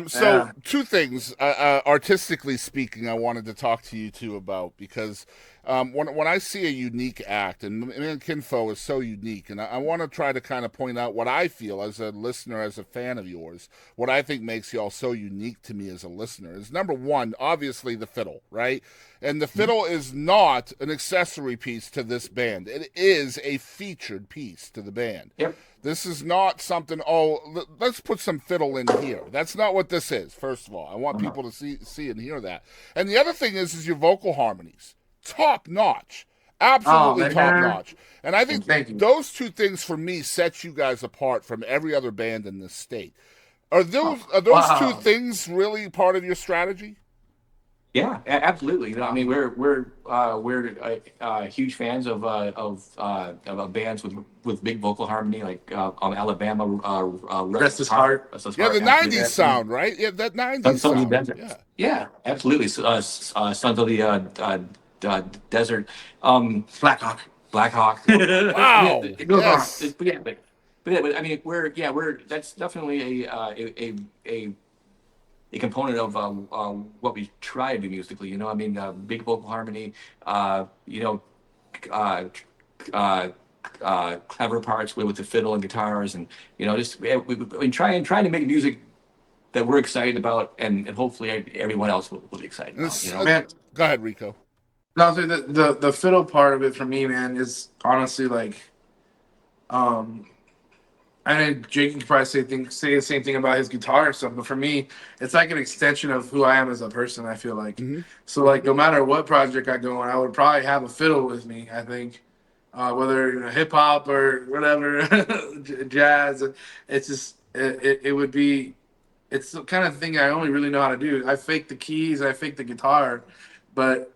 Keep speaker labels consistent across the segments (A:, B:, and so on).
A: So
B: Yeah.
A: two things, artistically speaking, I wanted to talk to you two about because when I see a unique act, and me and Kin Faux is so unique, and I want to try to kind of point out what I feel as a listener, as a fan of yours, what I think makes y'all so unique to me as a listener is number one, obviously the fiddle, right? And the
B: Mhm.
A: fiddle is not an accessory piece to this band; it is a featured piece to the band.
B: Yep.
A: This is not something. Oh, let's put some fiddle in here. That's not what this is. First of all, I want
B: Uh-huh.
A: people to see and hear that. And the other thing is your vocal harmonies, top notch,
B: Oh
A: absolutely top
B: man.
A: notch. And I think
B: Thank you.
A: those two things for me set you guys apart from every other band in this state. Are
B: Oh,
A: those two
B: wow.
A: things really part of your strategy?
B: Yeah, absolutely. I mean, we're huge fans of bands with big vocal harmony, like Alabama, Rest His Heart, Rest His
A: Yeah,
B: Heart,
A: the
B: absolutely.
A: '90s sound, right? Yeah, that '90s
B: Sons of the
A: sound.
B: Desert.
A: Yeah.
B: Yeah, absolutely. Sons of the Desert. Black Hawk. Black Hawk. Yeah,
A: Wow.
B: it goes on.
A: Yes.
B: But I mean, we're that's definitely a component of what we try to do musically. I mean, big vocal harmony. Uh, you know, uh, uh, Clever parts with the fiddle and guitars, and just we trying to make music that we're excited about, and hopefully everyone else will be excited about. Man,
A: Go ahead, Rico.
C: No, so the fiddle part of it for me, man, is honestly like, um, I mean, Jake can probably say the same thing about his guitar and stuff, but for me, it's like an extension of who I am as a person. I feel like,
A: Mm-hmm.
C: so like no matter what project I go on, I would probably have a fiddle with me. I think, whether hip hop or whatever, jazz, it's just it would be. It's the kind of thing I only really know how to do. I fake the keys, I fake the guitar, but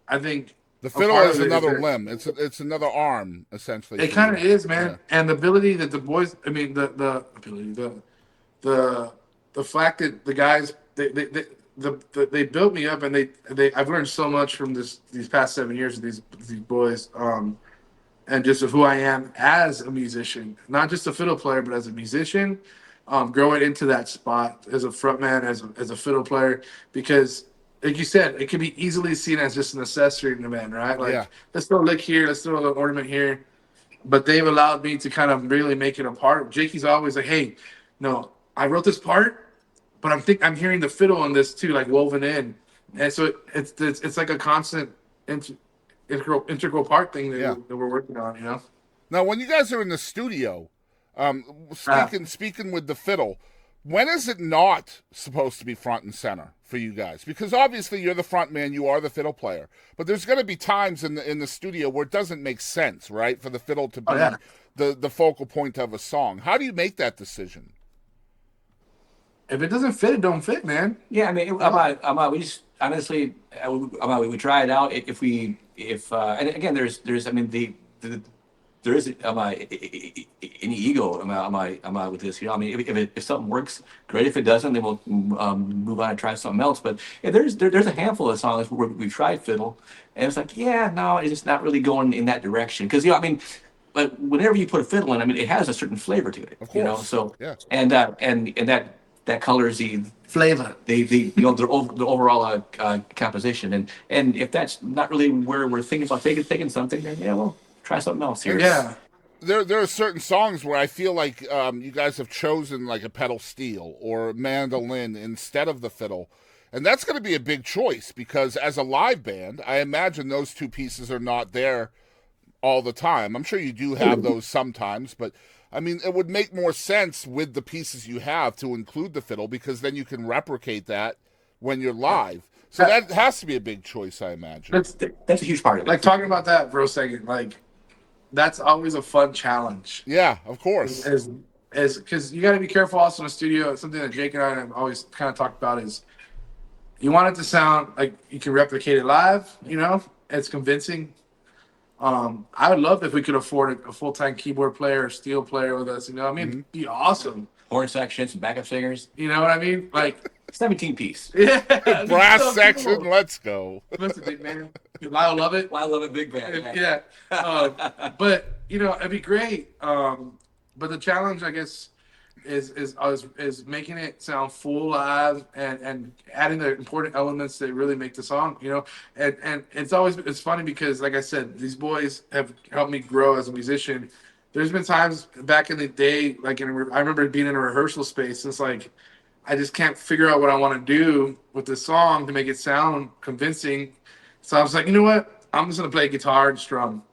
C: I think
A: The
C: a
A: fiddle
C: part
A: is
C: of it is
A: another
C: that
A: limb. It's another arm essentially
C: it
A: for
C: kind
A: you.
C: of is,
A: Yeah.
C: man. And the ability that the boys, I mean, the ability, the the fact that the guys they built me up, and they I've learned so much from these past 7 years of these boys, and just of who I am as a musician, not just a fiddle player, but as a musician, growing into that spot as a frontman, as a fiddle player, because like you said, it can be easily seen as just an accessory in the band, right?
A: Yeah.
C: Like, let's throw a lick here, let's throw a little ornament here, but they've allowed me to kind of really make it a part. Jakey's always like, "Hey, no, I wrote this part, but I'm hearing the fiddle on this too, like woven in," and so it's like a constant int- integral part thing that
A: Yeah.
C: we're working on,
A: Now, when you guys are in the studio,
C: Ah,
A: speaking with the fiddle, when is it not supposed to be front and center for you guys? Because obviously you're the front man, you are the fiddle player, but there's going to be times in the studio where it doesn't make sense, right, for the fiddle to
C: oh yeah.
A: be the focal point of a song. How do you make that decision?
C: If it doesn't fit, it don't fit, man.
B: Yeah, I mean, we just honestly, we try it out. If and again, I mean, there is any ego with this. I mean, if something works, great. If it doesn't, then we'll move on and try something else. But yeah, there's a handful of songs where we've tried fiddle, and it's like, yeah, no, it's just not really going in that direction. Because I mean, but whenever you put a fiddle in, I mean, it has a certain flavor to it.
A: Of course.
B: So
A: Yeah.
B: and that colors
C: Flavor.
B: the overall composition. And if that's not really where we're thinking about taking something, then yeah, well, try something else here.
A: And
C: Yeah.
A: there are certain songs where I feel like you guys have chosen like a pedal steel or mandolin instead of the fiddle. And that's going to be a big choice because as a live band, I imagine those two pieces are not there all the time. I'm sure you do have those sometimes, but I mean, it would make more sense with the pieces you have to include the fiddle because then you can replicate that when you're live. So
C: That,
A: that has to be a big choice, I imagine.
C: that's
B: That's a huge part of it.
C: like talking about that for a second. Like, that's always a fun challenge.
A: Yeah, of
C: As
A: course.
C: as, as because you got to be careful also in the studio. Something that Jake and I have always kind of talked about is you want it to sound like you can replicate it live. It's convincing. I would love if we could afford a full time keyboard player or steel player with us. I mean,
A: Hmm.
C: it'd be awesome.
B: Horn sections, backup singers,
C: You know what I mean? Like,
B: 17 piece.
C: yeah, it'd be
A: Brass
C: so
A: section,
C: cool.
A: let's go.
C: Listen, big man, Lyle love it.
B: Well, I love it, big band.
C: Yeah, but it'd be great. But the challenge, I guess, is making it sound full live and adding the important elements that really make the song, you know. And it's funny because, like I said, these boys have helped me grow as a musician. There's been times back in the day, like I remember being in a rehearsal space. It's like I just can't figure out what I want to do with the song to make it sound convincing. So I was like, you know what? I'm just gonna play guitar and strum,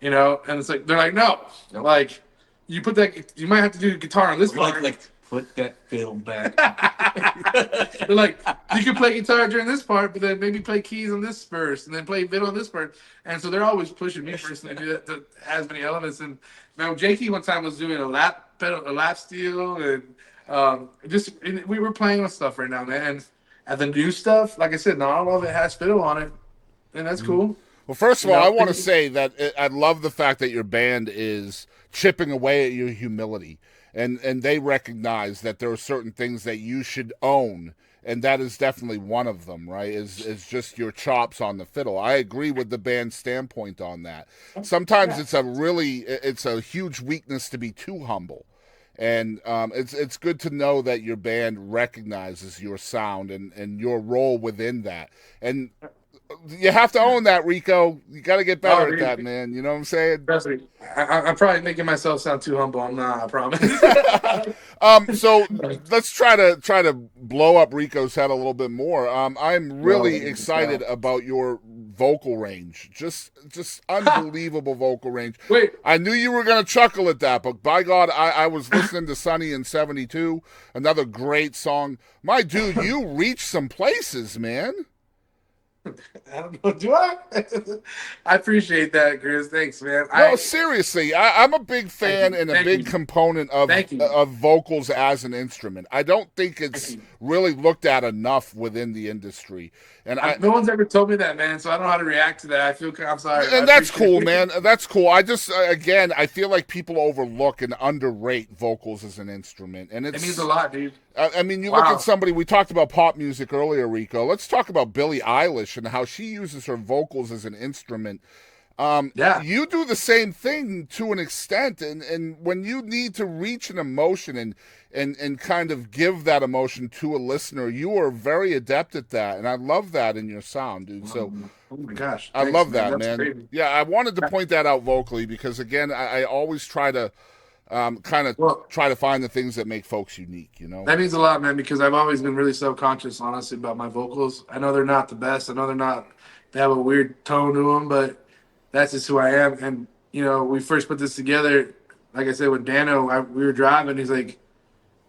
C: you know. And it's like they're like, no,
B: Nope.
C: like you put that, you might have to do guitar on this part.
B: Like put that fiddle back.
C: They're like, you can play guitar during this part, but then maybe play keys on this first, and then play fiddle on this part. And so they're always pushing me personally to do that, to as many elements. And now Jakey one time was doing a lap pedal, a lap steel, and and we were playing with stuff right now, man. And the new stuff, like I said, not all of it has fiddle on it, and that's cool.
A: Well, first of
C: You
A: all,
C: know,
A: I want to say that I love the fact that your band is chipping away at your humility, and they recognize that there are certain things that you should own, and that is definitely one of them, right? Is just your chops on the fiddle. I agree with the band's standpoint on that. Sometimes it's a huge weakness to be too humble. And it's good to know that your band recognizes your sound and your role within that. And you have to own that, Rico. You got to get better at that, man. You know what I'm saying?
C: Trust me, I'm probably making myself sound too humble. I'm not, I promise.
A: So let's try to blow up Rico's head a little bit more. I'm really excited about your vocal range. Just unbelievable vocal range.
C: Wait.
A: I knew you were gonna chuckle at that, but by God, I was listening to Sunny in '72, another great song. My dude, you reach some places, man.
C: I don't know. Do I? I appreciate that, Chris. Thanks, man.
A: No, seriously, I'm a big fan and a
C: Thank
A: big
C: you.
A: component of vocals as an instrument. I don't think it's really looked at enough within the industry, and
C: no one's ever told me that, man. So I don't know how to react to that. I'm sorry.
A: and that's cool, man. That's cool. I just again, I feel like people overlook and underrate vocals as an instrument, and
C: It means a lot, dude.
A: I mean, you look at somebody, we talked about pop music earlier, Rico. Let's talk about Billie Eilish and how she uses her vocals as an instrument.
C: Yeah.
A: You do the same thing to an extent, and when you need to reach an emotion and kind of give that emotion to a listener, you are very adept at that, and I love that in your sound, dude. So,
C: oh my gosh,
A: I
C: thanks,
A: love that,
C: That's
A: man.
C: crazy.
A: Yeah, I wanted to point that out vocally because, again, I always try to try to find the things that make folks unique, you know?
C: That means a lot, man, because I've always been really self-conscious, honestly, about my vocals. I know they're not the best. I know they have a weird tone to them, but that's just who I am. And, you know, we first put this together, like I said, with Dano, we were driving. He's like,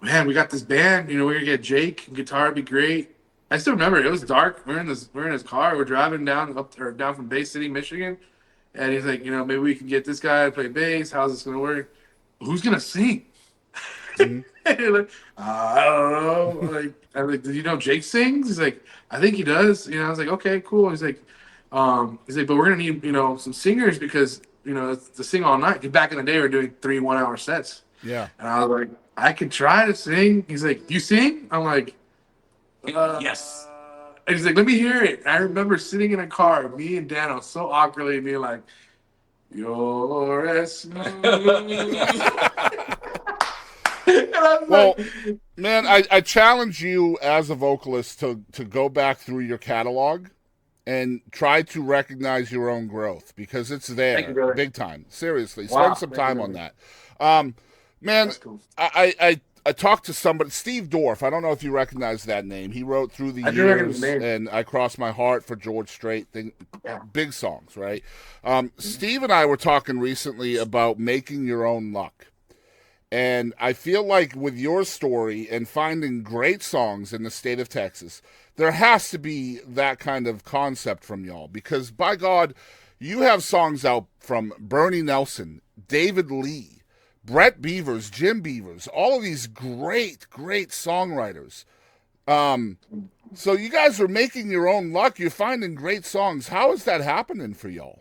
C: man, we got this band. You know, we're going to get Jake. Guitar would be great. I still remember it was dark. We're in his car. We're driving down from Bay City, Michigan. And he's like, you know, maybe we can get this guy to play bass. How's this going to work? Who's going to sing? Like, I don't know. Like, I'm like, do you know Jake sings? He's like, I think he does. You know, I was like, okay, cool. He's like, but we're gonna need, you know, some singers because, you know, it's to sing all night. 'Cause back in the day, we were doing 3 1-hour sets.
A: Yeah.
C: And I was like, I could try to sing. He's like, you sing? I'm like,
B: Yes.
C: And he's like, let me hear it. I remember sitting in a car, me and Dano, so awkwardly being like, you're as smooth.
A: Well, man, I challenge you as a vocalist to go back through your catalog and try to recognize your own growth because it's there.
C: Thank you, brother.
A: Big time. Seriously.
C: Wow,
A: Spend some
C: thank
A: time
C: you,
A: on
C: brother.
A: that. Man,
C: That's cool.
A: I talked to somebody, Steve Dorff. I don't know if you recognize that name. He wrote Through the
C: I do recognize
A: Years
C: the name.
A: and I Cross My Heart for George Strait.
C: Yeah.
A: Big songs, right? Steve and I were talking recently about making your own luck. And I feel like with your story and finding great songs in the state of Texas, there has to be that kind of concept from y'all. Because, by God, you have songs out from Bernie Nelson, David Lee, Brett Beavers, Jim Beavers, all of these great, great songwriters. So you guys are making your own luck. You're finding great songs. How is that happening for y'all?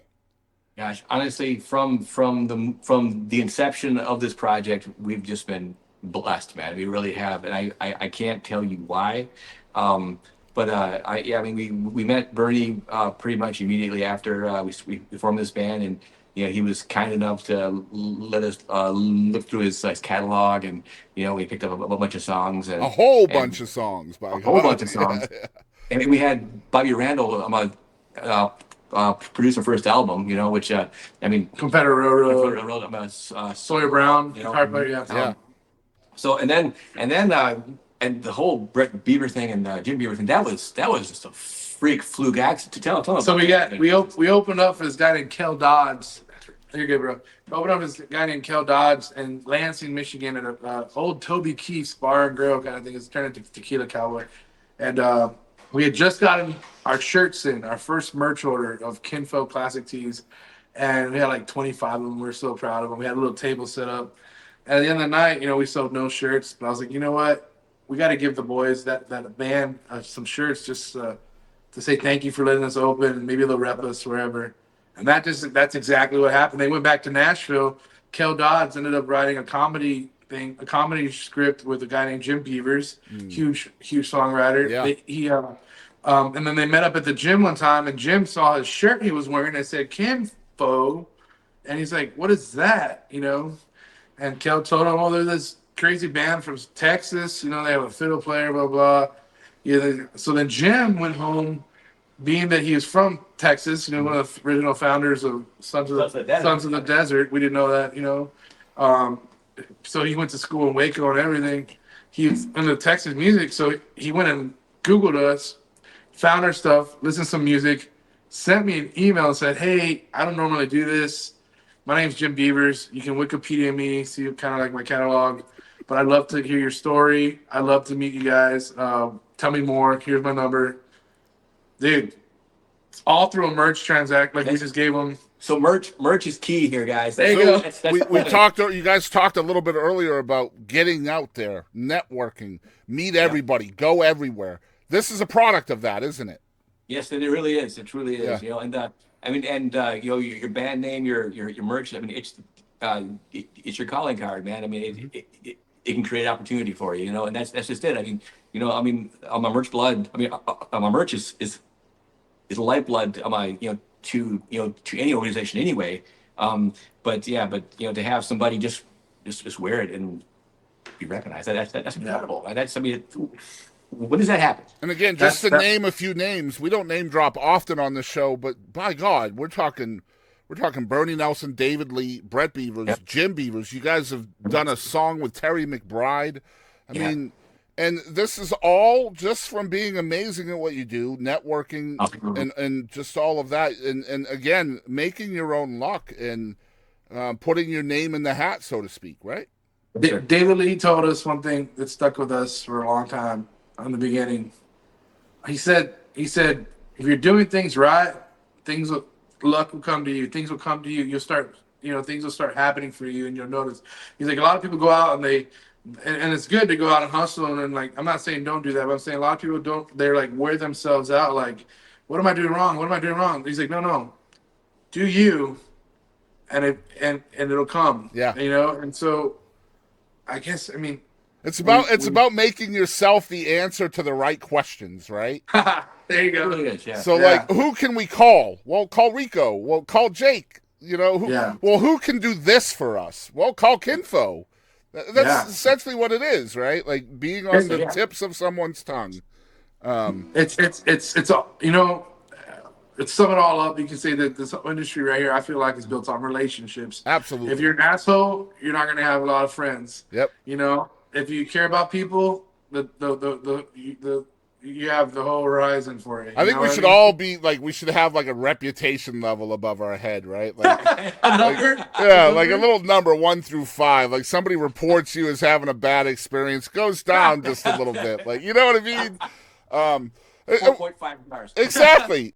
B: Gosh, honestly, from the inception of this project, we've just been blessed, man. We really have, and I can't tell you why. I mean, we met Bernie pretty much immediately after we formed this band, and he was kind enough to let us look through his catalog, and we picked up a bunch of songs
A: A whole
B: and
A: bunch of songs, by
B: a whole bunch
A: God.
B: of
A: Yeah,
B: songs. And we had Bobby Randall, produced our first album, which I mean,
C: Confederate Railroad,
B: uh,
C: Sawyer Brown,
B: you know.
C: guitar player. Yeah.
A: yeah.
B: So and the whole Brett Beaver thing and Jim Beaver thing, that was just a freak fluke accident. Tell
C: So
B: about
C: we
B: that.
C: got we opened up for this guy named Kel Dodds. You're good, bro. We opened up for this guy named Kel Dodds in Lansing, Michigan, at a old Toby Keith's bar and grill kind of thing. It's turned into Tequila Cowboy, and we had just gotten our shirts in, our first merch order of Kin Faux classic tees, and we had like 25 of them. We were so proud of them. We had a little table set up. And at the end of the night, we sold no shirts, but I was like, you know what? We got to give the boys that band some shirts just to say thank you for letting us open, and maybe they'll rep us wherever. And that's exactly what happened. They went back to Nashville. Kel Dodds ended up writing a comedy script with a guy named Jim Beavers, huge songwriter.
A: Yeah.
C: And then they met up at the gym one time, and Jim saw his shirt he was wearing. It said Kin Faux, and he's like, "What is that?" And Kel told him, "Oh, they're this crazy band from Texas. They have a fiddle player, blah blah." Yeah. So then Jim went home, being that he was from Texas. One of the original founders of Sons of the Desert. We didn't know that. So he went to school in Waco and everything. He was into Texas music, so he went and Googled us, found our stuff, listened to some music, sent me an email and said, "Hey, I don't normally do this. My name's Jim Beavers. You can Wikipedia me, see kind of like my catalog, but I'd love to hear your story. I'd love to meet you guys. Tell me more. Here's my number." Dude, it's all through a merch transact. Like we just gave them.
B: So merch is key here, guys.
C: There you go.
B: That's
A: We talked. You guys talked a little bit earlier about getting out there, networking, meet everybody, go everywhere. This is a product of that, isn't it?
B: Yes, it really is. It truly is.
A: Yeah.
B: Your band name, your merch. I mean, it's your calling card, man. I mean, it can create opportunity for you, and that's just it. On my merch blood. My merch is a lifeblood. To any organization anyway. But to have somebody just wear it and be recognized, that's incredible. And that's when does that happen?
A: And again, just to name a few names, we don't name drop often on the show, but by God, we're talking Bernie Nelson, David Lee, Brett Beavers, Jim Beavers. You guys have done a song with Terry McBride. I mean, and this is all just from being amazing at what you do, networking, and just all of that, and again, making your own luck and putting your name in the hat, so to speak, right?
C: David Lee told us one thing that stuck with us for a long time in the beginning. He said, if you're doing things right, luck will come to you. Things will come to you. You'll start, things will start happening for you, and you'll notice. He's like, a lot of people go out and and it's good to go out and hustle, and like, I'm not saying don't do that, but I'm saying a lot of people don't. They're like, wear themselves out. Like, what am I doing wrong? What am I doing wrong? He's like, no, do you, and it'll come.
A: Yeah.
C: And so, I guess
A: it's about making yourself the answer to the right questions, right?
C: There you go.
B: Really is, yeah.
A: So like, who can we call? Well, call Rico. Well, call Jake. Well, who can do this for us? Well, call Kin Faux. That's essentially what it is, right? Like being on the tips of someone's tongue.
C: It's all, sum it all up. You can say that this industry right here, I feel like, is built on relationships.
A: Absolutely.
C: If you're an asshole, you're not going to have a lot of friends.
A: Yep.
C: If you care about people, you have the whole horizon for it.
A: I think we should all be like, we should have like a reputation level above our head, right? Like
C: a number?
A: like a little number 1 through 5. Like somebody reports you as having a bad experience, goes down just a little bit. Like, you know what I mean?
B: 4.5 stars.
A: Exactly.